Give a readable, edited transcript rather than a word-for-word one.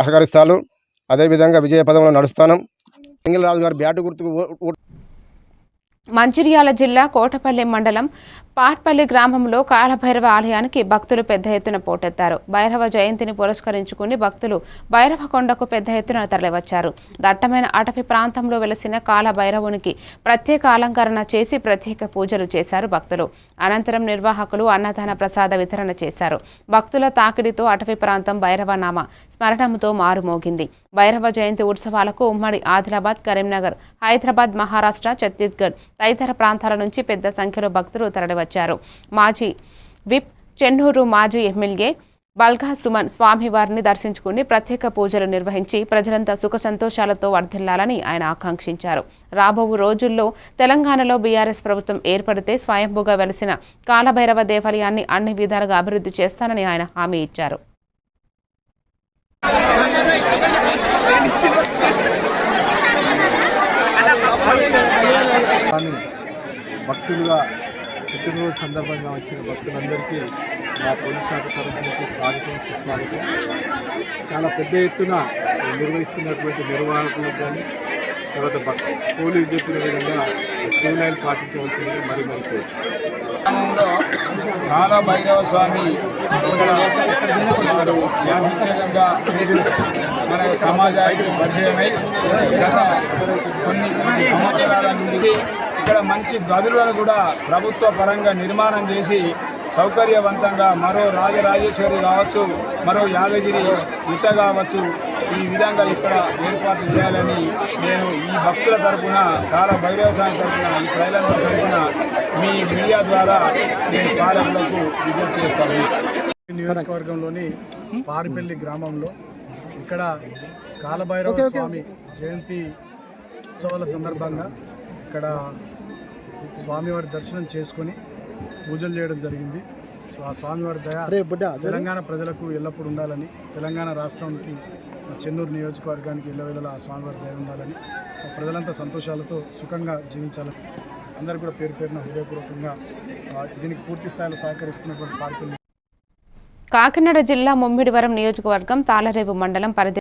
సహకరిస్తాను. అదేవిధంగా విజయ పదంలో నడుస్తాను. సింగిల్ గారు బ్యాటు గుర్తుకు మంచిర్యాల జిల్లా కోటపల్లి మండలం పాట్పల్లి గ్రామంలో కాలభైరవ ఆలయానికి భక్తులు పెద్ద ఎత్తున పోటెత్తారు. భైరవ జయంతిని పురస్కరించుకుని భక్తులు భైరవ కొండకు పెద్ద ఎత్తున తరలివచ్చారు. దట్టమైన అటవీ ప్రాంతంలో వెలసిన కాలభైరవునికి ప్రత్యేక అలంకరణ చేసి ప్రత్యేక పూజలు చేశారు భక్తులు. అనంతరం నిర్వాహకులు అన్నదాన ప్రసాద వితరణ చేశారు. భక్తుల తాకిడితో అటవీ ప్రాంతం భైరవనామ స్మరణంతో మారుమోగింది. భైరవ జయంతి ఉత్సవాలకు ఉమ్మడి ఆదిలాబాద్, కరీంనగర్, హైదరాబాద్, మహారాష్ట్ర, ఛత్తీస్గఢ్ తదితర ప్రాంతాల నుంచి పెద్ద సంఖ్యలో భక్తులు తరలివచ్చారు. మాజీ విప్, చెన్నూరు మాజీ ఎమ్మెల్యే బల్గా సుమన్ స్వామివారిని దర్శించుకుని ప్రత్యేక పూజలు నిర్వహించి ప్రజలంతా సుఖ సంతోషాలతో వర్ధిల్లాలని ఆయన ఆకాంక్షించారు. రాబో రోజుల్లో తెలంగాణలో బీఆర్ఎస్ ప్రభుత్వం ఏర్పడితే స్వయంభూగా వెలిసిన కాలభైరవ దేవాలయాన్ని అన్ని విధాలుగా అభివృద్ధి చేస్తానని ఆయన హామీ ఇచ్చారు. భక్తులుగా పుట్టినరోజు సందర్భంగా వచ్చిన భక్తులందరికీ మా పోలీస్ శాఖ తరఫు నుంచి స్వాగతం, సుస్వాగతం. చాలా పెద్ద ఎత్తున నిర్వహిస్తున్నటువంటి నిర్వాహకులకు కానీ తర్వాత పోలీసు చెప్పిన విధంగా క్యూ లైన్ పాటించవలసిందిగా మరి కోరుచు. కాలభైరవ స్వామి యాదృచ్ఛికంగా మన సమాజానికి పరిచయమై గత కొన్ని సంవత్సరాల నుండి ఇక్కడ మంచి గదులను కూడా ప్రభుత్వ పరంగా నిర్మాణం చేసి సౌకర్యవంతంగా మరో రాజరాజేశ్వరి కావచ్చు, మరో యాదగిరి ఇట్ట కావచ్చు, ఈ విధంగా ఇక్కడ ఏర్పాటు చేయాలని నేను ఈ భక్తుల తరఫున కాలభైరవ స్వామి తరఫున ఈ ప్రజలందరి తరఫున మీ మీడియా ద్వారా నేను పాలకులకు విజ్ఞప్తి చేస్తాను. నియోజకవర్గంలోని పారిపల్లి గ్రామంలో ఇక్కడ కాలభైరవ స్వామి జయంతి ఉత్సవాల సందర్భంగా ఇక్కడ స్వామివారి దర్శనం చేసుకొని పూజలు చేయడం జరిగింది. సో ఆ స్వామివారి దయ తెలంగాణ ప్రజలకు ఎల్లప్పుడూ ఉండాలని, తెలంగాణ రాష్ట్రానికి చెన్నూరు నియోజకవర్గానికి ఎల్లవేళలా ఆ స్వామివారి దయ ఉండాలని, ప్రజలంతా సంతోషాలతో సుఖంగా జీవించాలని అందరూ కూడా పేరు పేరున హృదయపూర్వకంగా దీనికి పూర్తి స్థాయిలో సహకరిస్తున్నటువంటి పార్కులు. కాకినాడ జిల్లా ముమ్మిడివరం నియోజకవర్గం తాళరేవు మండలం పరిధి